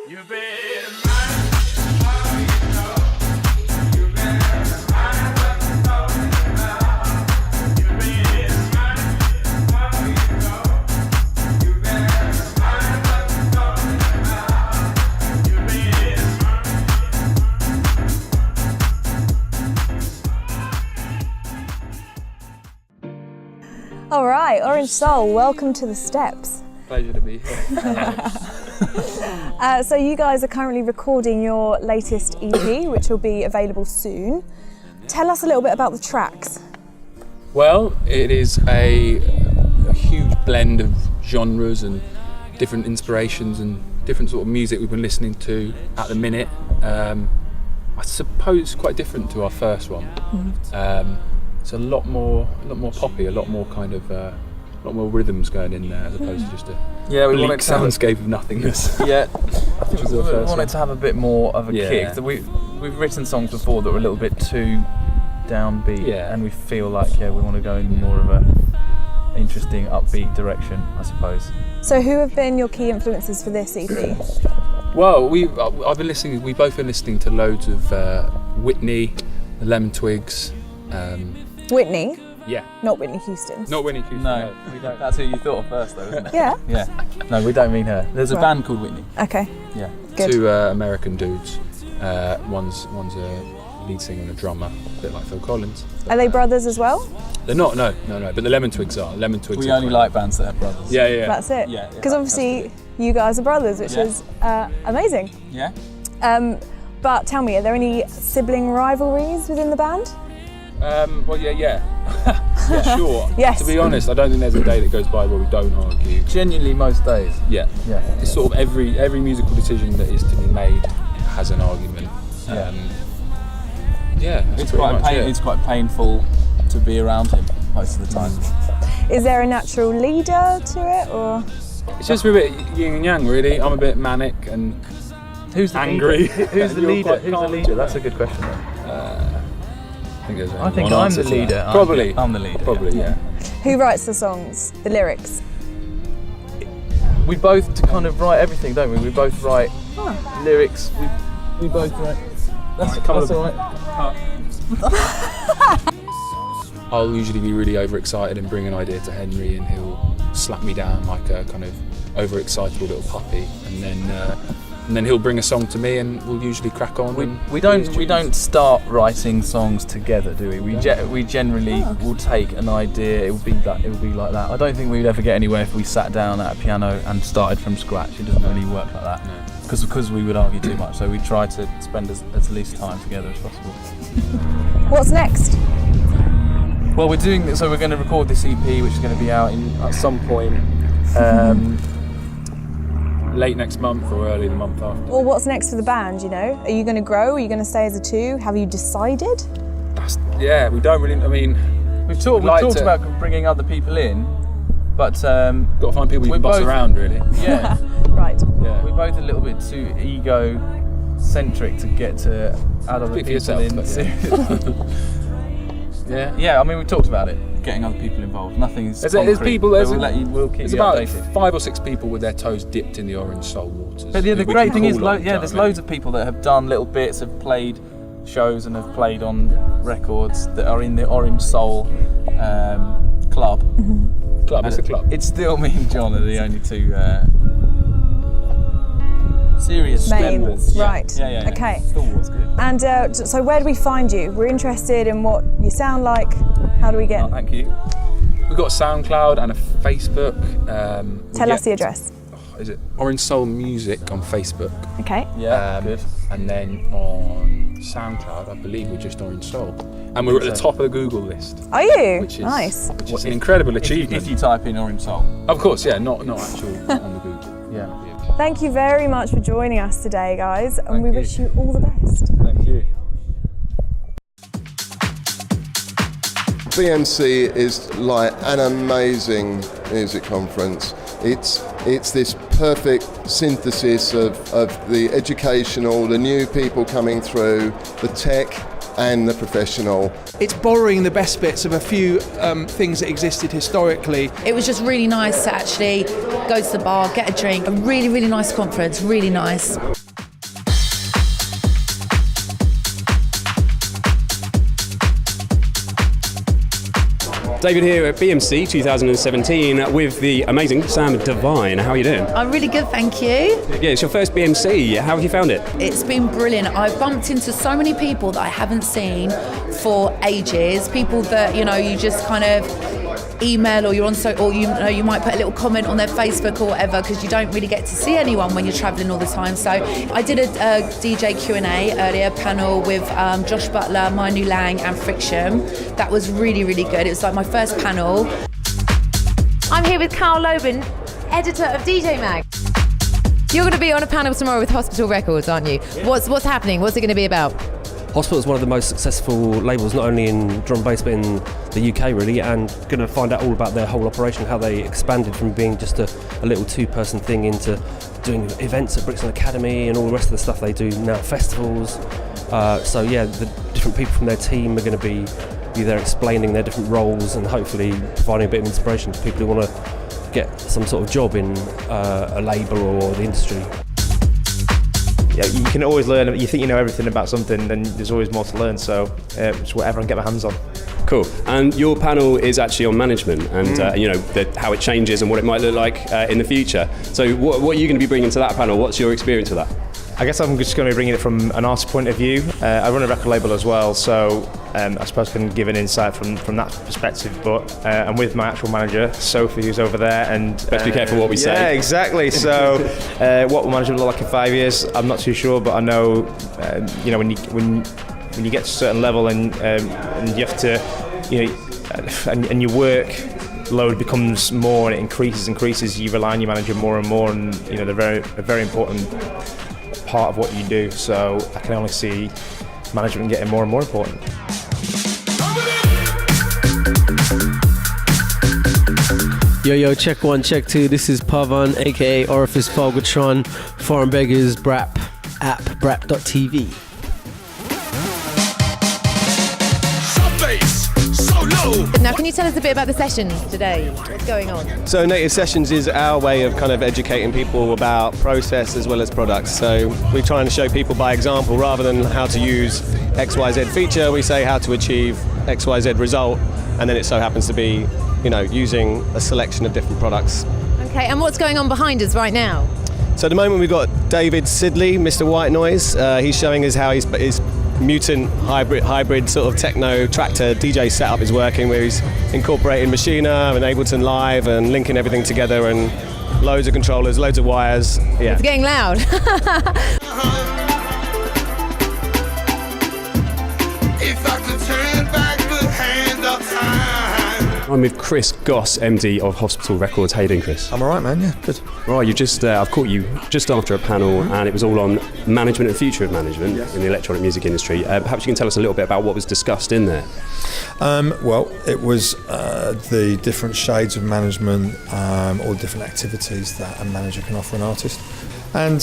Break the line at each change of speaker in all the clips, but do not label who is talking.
You've been mine, how you know. You've been mine, what you talking about. You've been mine, how you know. You've been mine, what you talking about. You've been mine.
All right, Orange Soul, welcome to the steps.
Pleasure to be here.
So you guys are currently recording your latest EP, which will be available soon. Tell us a little bit about the tracks.
Well, it is a huge blend of genres and different inspirations and different sort of music we've been listening to at the minute. I suppose it's quite different to our first one. It's a lot more poppy, a lot more kind of a lot more rhythms going in there as opposed to just a bleak soundscape of nothingness.
Yeah, I think we wanted
one.
to have a bit more of a
Yeah.
kick. We've written songs before that were a little bit too downbeat, and we feel like we want to go in more of a interesting, upbeat direction, I suppose.
So who have been your key influences for this EP?
Well, we've both been listening to loads of Whitney, the Lemon Twigs.
Whitney,
Yeah,
not Whitney Houston.
not Whitney Houston.
No, we don't. That's who you thought of first, though, isn't it?
Yeah,
Yeah. No, we don't mean her. There's a
Right.
band called Whitney.
okay,
Yeah.
good.
Two American dudes. One's a lead singer and a drummer, a bit like Phil Collins.
Are they brothers as well?
They're not, no. But the Lemon Twigs are. Lemon Twigs.
We
are
only
quite-
like bands that have brothers.
Yeah.
That's it?
Yeah,
Because obviously you guys are brothers, which
Yeah.
is amazing.
Yeah?
But tell me, are there any sibling rivalries within the band?
Well, yeah. Yeah, sure.
Yes.
To be honest, I don't think there's a day that goes by where we don't argue.
Genuinely, most days.
Yeah.
Yeah.
It's sort of every musical decision that is to be made has an argument.
Yeah.
That's
It's
pretty
quite
much it.
it's quite painful to be around him most of the time.
Is there a natural leader to it, or?
It's just a bit yin and yang, really. I'm a bit manic and
Who's the
angry.
leader? Who's the
You're
leader?
quite
Who's the
calm.
leader? That's a good question.
I think there's
I think
one
I'm
answer
the
to that.
leader.
Probably.
I'm the leader.
Probably, yeah.
Who writes the songs, the lyrics?
We both kind of write everything, don't we? We both write lyrics. We both write. That's all right.
I'll usually be really overexcited and bring an idea to Henry, and he'll slap me down like a kind of overexcitable little puppy, and then he'll bring a song to me, and we'll usually crack on.
We don't start writing songs together, do we? We generally will take an idea. It will be like that. I don't think we'd ever get anywhere if we sat down at a piano and started from scratch. It doesn't really work like that.
No.
Because we would argue too much. So we try to spend as least time together as possible.
What's next?
Well, we're going to record this EP, which is going to be out at some point.
Late next month or early the month after.
Or what's next for the band, you know? Are you going to grow? Are you going to stay as a two? Have you decided?
We don't really. I mean,
We've talked about bringing other people in, but
got to find people you can boss around, really.
Yeah.
Right.
Yeah.
We're both a little bit too ego-centric to get to add other
Speak for
people
yourself,
in.
Yeah.
Yeah, I mean, we talked about it, getting other people involved. Nothing's
There's
concrete,
people.
but
There's
we'll keep
there's
you
about
updated.
5 or 6 people with their toes dipped in the Orange Soul waters.
But the
We
great
can
thing is,
call on,
there's loads of people that have done little bits, have played shows and have played on records that are in the Orange Soul club.
Club. It's a club.
It's still me and John are the only two serious
Mains,
members.
right.
Yeah.
Okay.
Stalwart's good.
And so where do we find you? We're interested in what you sound like. How do we get?
Oh, thank you.
We've got a SoundCloud and a Facebook.
Tell us the address.
Is it Orange Soul Music on Facebook?
Okay.
Yeah, good.
And then on SoundCloud, I believe we're just Orange Soul. And we're at the top of the Google list,
Are you?
which is
Nice.
which is an incredible achievement.
If you type in Orange Soul.
Of course, yeah, not actual on the Google.
Yeah.
Thank you very much for joining us today, guys, and
Thank
we
you.
wish you all the best.
Thank you.
BMC is like an amazing music conference. It's this perfect synthesis of the educational, the new people coming through, the tech, and the professional.
It's borrowing the best bits of a few things that existed historically.
It was just really nice to actually go to the bar, get a drink. A really, really nice conference, really nice.
David here at BMC 2017 with the amazing Sam Devine. How are you doing?
I'm really good, thank you.
Yeah, it's your first BMC. How have you found it?
It's been brilliant. I've bumped into so many people that I haven't seen for ages. People that, you know, you just kind of email, or you're on you might put a little comment on their Facebook or whatever, because you don't really get to see anyone when you're travelling all the time. So I did a DJ Q&A earlier, panel with Josh Butler, Manu Lang and Friction. That was really, really good. It was like my first panel.
I'm here with Loben, editor of DJ Mag. You're going to be on a panel tomorrow with Hospital Records, aren't you? What's happening? What's it going to be about?
Hospital is one of the most successful labels, not only in drum and bass but in the UK really, and going to find out all about their whole operation, how they expanded from being just a little two-person thing into doing events at Brixton Academy and all the rest of the stuff they do now, festivals. So yeah, the different people from their team are going to be there explaining their different roles and hopefully providing a bit of inspiration to people who want to get some sort of job in a label or the industry.
Yeah, you can always learn. You think you know everything about something, then there's always more to learn. So it's whatever I can get my hands on.
Cool. And your panel is actually on management and how it changes and what it might look like in the future. So what are you going to be bringing to that panel? What's your experience with that?
I guess I'm just going to be bringing it from an artist point of view. I run a record label as well, so I suppose I can give an insight from that perspective. But I'm with my actual manager, Sophie, who's over there. And
best be careful what we say.
Yeah, exactly. So what will management look like in 5 years? I'm not too sure, but I know when you get to a certain level and you have to, and your work load becomes more and it increases, you rely on your manager more and more, and they're a very important part of what you do. So I can only see management getting more and more important.
Yo, check 1, check 2. This is Pavan, aka Orifice Folgatron, Foreign Beggars, Brap, app, brap.tv.
Now, can you tell us a bit about the sessions today? What's going on?
So Native Sessions is our way of kind of educating people about process as well as products. So we try and show people by example, rather than how to use XYZ feature, we say how to achieve XYZ result, and then it so happens to be, using a selection of different products.
Okay, and what's going on behind us right now?
So at the moment we've got David Sidley, Mr. White Noise. He's showing us how his mutant hybrid sort of techno tractor DJ setup is working, where he's incorporating Machina and Ableton Live and linking everything together, and loads of controllers, loads of wires. Yeah.
It's getting loud.
If I could turn back the hand of time.
I'm with Chris Goss, MD of Hospital Records. How you doing, Chris?
I'm all right, man. Yeah, good.
Right, I've caught you just after a panel, and it was all on management and future of management in the electronic music industry. Perhaps you can tell us a little bit about what was discussed in there.
Well, it was the different shades of management, all the different activities that a manager can offer an artist. And,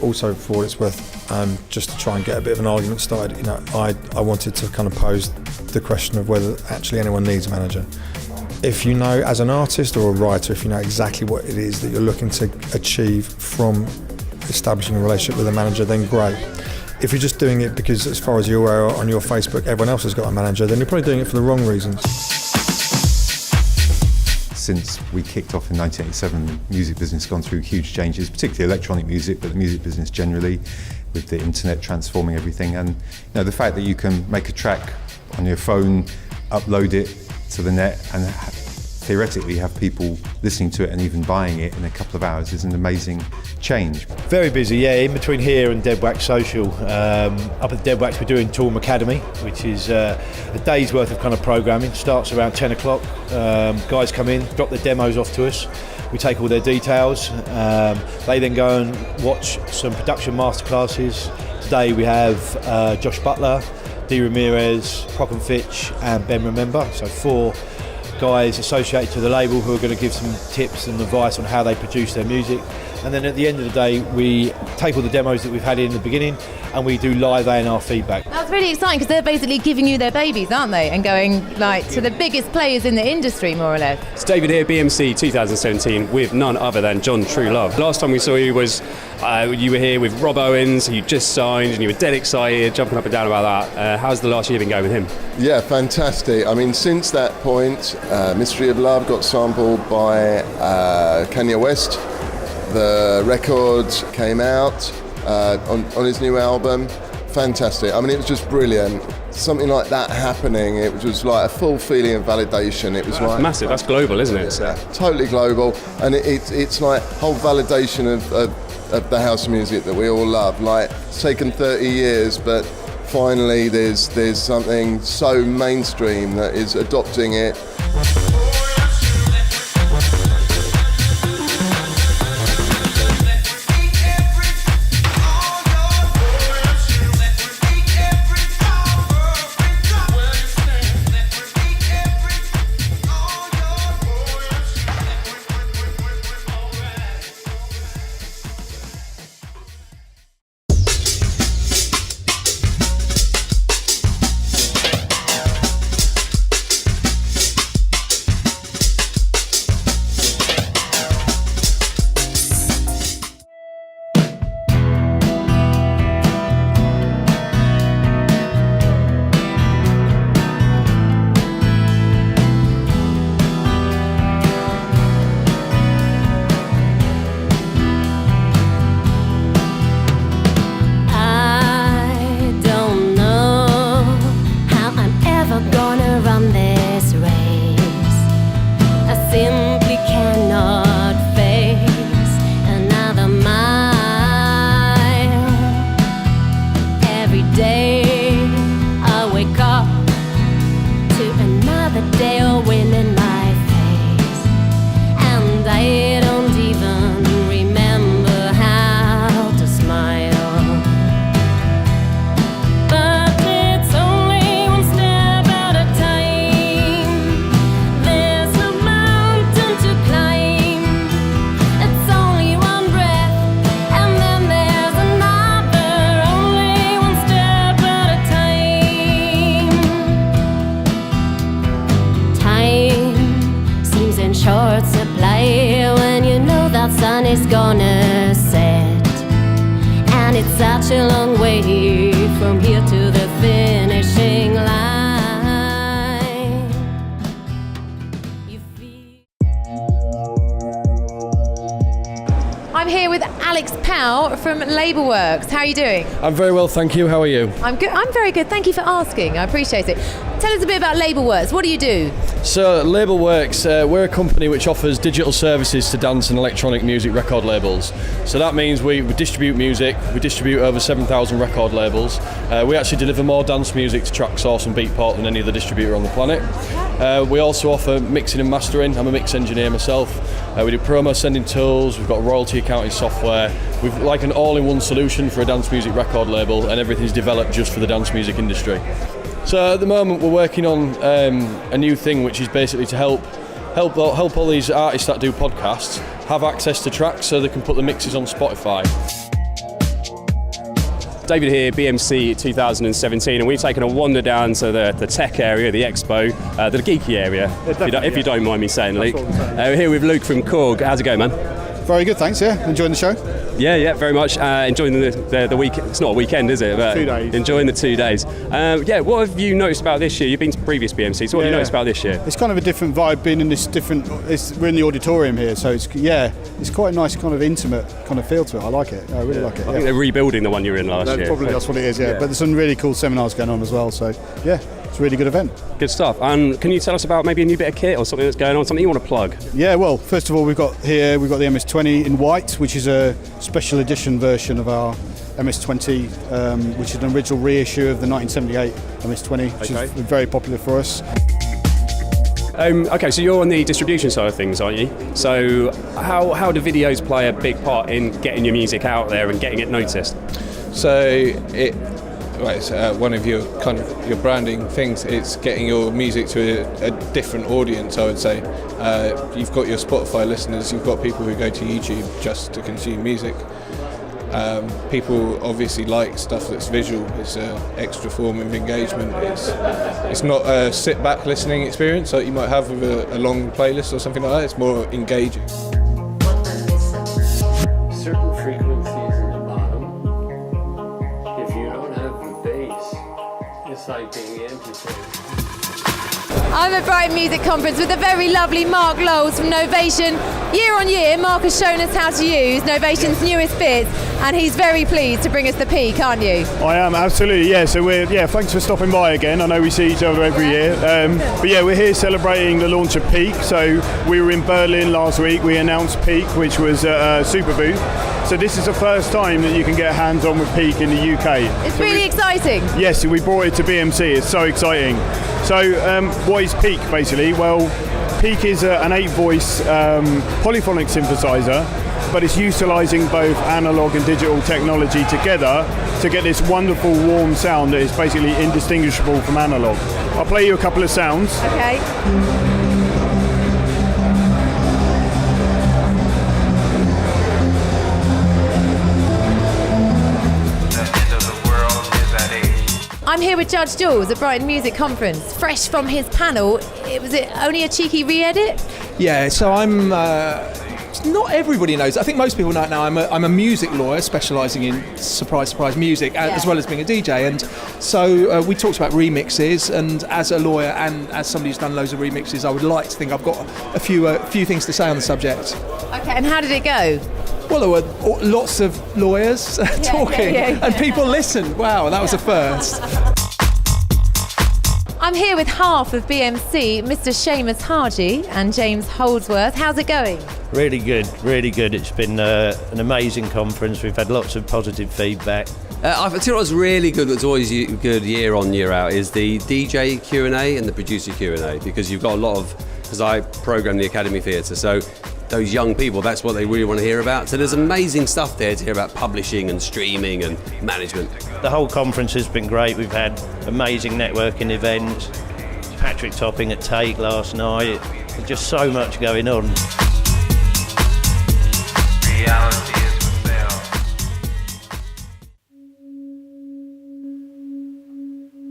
also for what it's worth, just to try and get a bit of an argument started, I wanted to kind of pose the question of whether actually anyone needs a manager. If you know, as an artist or a writer, if you know exactly what it is that you're looking to achieve from establishing a relationship with a manager, then great. If you're just doing it because, as far as you're aware, on your Facebook, everyone else has got a manager, then you're probably doing it for the wrong reasons.
Since we kicked off in 1987, the music business has gone through huge changes, particularly electronic music, but the music business generally, with the internet transforming everything. And the fact that you can make a track on your phone, upload it to the net, and theoretically have people listening to it and even buying it in a couple of hours is an amazing change.
Very busy, yeah, in between here and Dead Wax Social. Up at Dead Wax we're doing Toolroom Academy, which is a day's worth of kind of programming. Starts around 10 o'clock. Guys come in, drop their demos off to us. We take all their details. They then go and watch some production masterclasses. Today we have Josh Butler, D. Ramirez, Proc and Fitch and Ben Remember. So 4 guys associated to the label who are going to give some tips and advice on how they produce their music. and then at the end of the day we take all the demos that we've had in the beginning and we do live A&R feedback.
That's really exciting because they're basically giving you their babies, aren't they? And going like to the biggest players in the industry, more or less.
It's David here, BMC 2017, with none other than John Truelove. Last time we saw you was you were here with Rob Owens, who you just signed, and you were dead excited, jumping up and down about that. How's the last year been going with him?
Yeah, fantastic. I mean, since that point, Mystery of Love got sampled by Kanye West. The record came out on his new album. Fantastic. I mean, it was just brilliant. Something like that happening, it was just like a full feeling of validation. It was like
massive. That's global, isn't it?
Yeah, totally global, and it's like whole validation of the house music that we all love. Like, it's taken 30 years, but finally there's something so mainstream that is adopting it.
Such a long way from here to the finishing line.
I'm here with Alex Powell from Worx. How are you doing?
I'm very well, thank you. How are you?
I'm good. I'm very good. Thank you for asking. I appreciate it. Tell us a bit about Worx. What do you do?
So, Worx, we're a company which offers digital services to dance and electronic music record labels. So that means we distribute music. We distribute over 7,000 record labels. We actually deliver more dance music to Traxsource and Beatport than any other distributor on the planet. We also offer mixing and mastering. I'm a mix engineer myself. We do promo sending tools. We've got royalty accounting software. We've like an all-in-one solution for a dance music record label, and everything's developed just for the dance music industry. So at the moment we're working on a new thing, which is basically to help all these artists that do podcasts have access to tracks so they can put the mixes on Spotify.
David here, BMC 2017, and we've taken a wander down to the tech area, the expo, the geeky area, if you don't mind me saying, Luke. We're here with Luke from Korg. How's it going, man?
Very good, thanks, yeah. Enjoying the show?
Yeah, very much. Enjoying the week. It's not a weekend, is it? But
2 days.
Enjoying the 2 days. What have you noticed about this year? You've been to previous BMCs, so what have you noticed about this year?
It's kind of a different vibe being in this different... we're in the auditorium here, so it's quite a nice kind of intimate kind of feel to it. I like it. I really like it.
I think they're rebuilding the one you were in last year.
Probably that's what it is, yeah. But there's some really cool seminars going on as well, so yeah. It's a really good event.
Good stuff. And can you tell us about maybe a new bit of kit or something that's going on, something you want to plug?
Yeah, well, first of all, we've got the MS-20 in white, which is a special edition version of our MS-20, which is an original reissue of the 1978 MS-20, which is very popular for us.
Okay, so you're on the distribution side of things, aren't you? So how do videos play a big part in getting your music out there and getting it noticed?
So it's one of your kind of your branding things. It's getting your music to a different audience. I would say you've got your Spotify listeners, you've got people who go to YouTube just to consume music. People obviously like stuff that's visual. It's an extra form of engagement. It's not a sit back listening experience like you might have with a long playlist or something like that. It's more engaging.
Certain frequencies in the bottom, if you don't have the bass, it's like being amputated.
I'm at Brighton Music Conference with the very lovely Mark Lowles from Novation. Year on year, Mark has shown us how to use Novation's newest bits, and he's very pleased to bring us the peak, aren't you?
I am, absolutely, yeah. So thanks for stopping by again. I know we see each other every year. But yeah, we're here celebrating the launch of Peak. So we were in Berlin last week. We announced Peak, which was a super booth. So this is the first time that you can get hands-on with Peak in the UK.
It's really exciting.
Yes, we brought it to BMC. It's so exciting. So what is Peak, basically? Well, Peak is an 8-voice polyphonic synthesizer, but it's utilising both analog and digital technology together to get this wonderful warm sound that is basically indistinguishable from analog. I'll play you a couple of sounds.
Okay. I'm here with Judge Jules at Brighton Music Conference, fresh from his panel. Was it only a cheeky re-edit?
Yeah, so I'm. Not everybody knows. I think most people know it now. I'm a music lawyer specialising in surprise music, as well as being a DJ. And so we talked about remixes. And as a lawyer and as somebody who's done loads of remixes, I would like to think I've got a few things to say on the subject.
Okay, and how did it go?
Well, there were lots of lawyers talking, and people listened. Wow, that was a first.
I'm here with half of BMC, Mr. Seamus Hardy and James Holdsworth. How's it going?
Really good, really good. It's been an amazing conference. We've had lots of positive feedback.
I think what was really good, what's always good year on, year out, is the DJ Q&A and the producer Q&A, because you've got a lot of, because I program the Academy Theatre, so those young people, that's what they really want to hear about. So there's amazing stuff there to hear about publishing and streaming and management.
The whole conference has been great. We've had amazing networking events, Patrick Topping at Take last night. There's just so much going on.
Reality is for sale.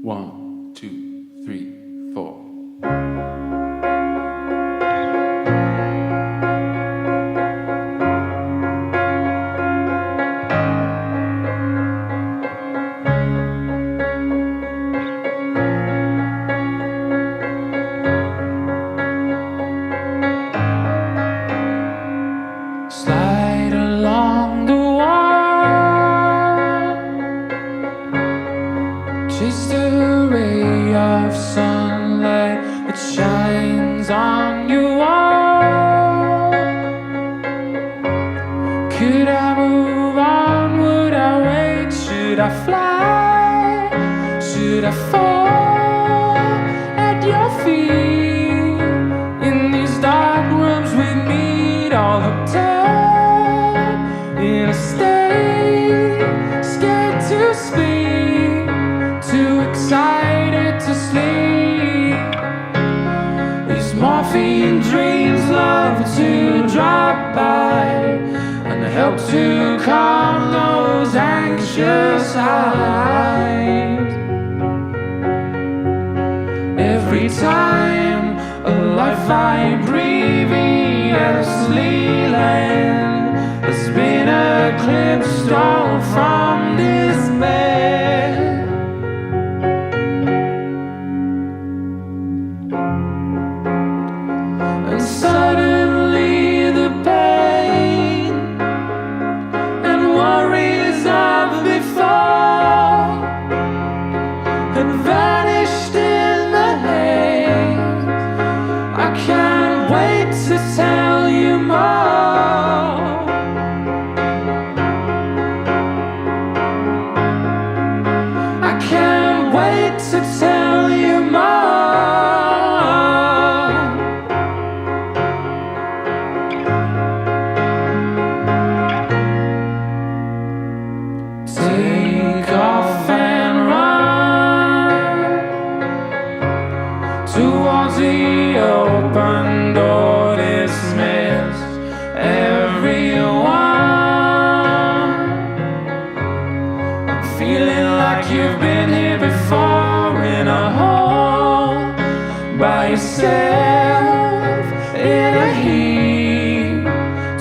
1, 2, 3, 4.
Slide along the wall, just a ray of sunlight that shines on your wall. Could I move on? Would I wait? Should I fly? Should I fall at your feet? In these dark rooms we meet all hooked up in a state, scared to speak, too excited to sleep. These morphine dreams love to drop by and help to calm those anxious eyes. Every time a life I breathe endlessly land has been eclipsed all from this bed. And suddenly the pain and worries of before had vanished in the haze. I can't wait to tell you more. I can't wait to tell you more. Take off and run. feeling like you've been here before, in a hole by yourself, in a heap,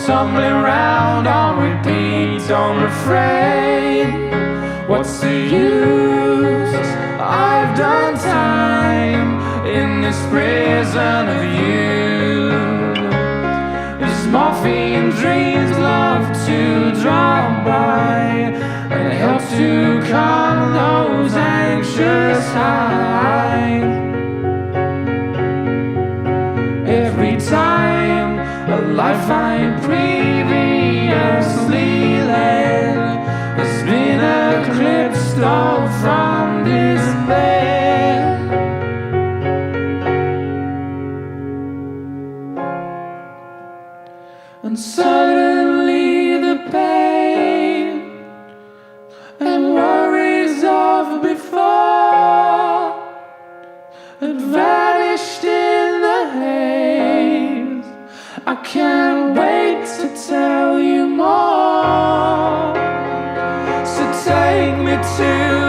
tumbling round on repeat, don't refrain. What's the use? I've done time in this prison of you. This morphine dreams love to drop by and help to calm those anxious highs. Every time a lifeline previously led has been eclipsed all from despair. And suddenly the pain and worries of before had vanished in the haze. I can't wait to tell you more. So take me to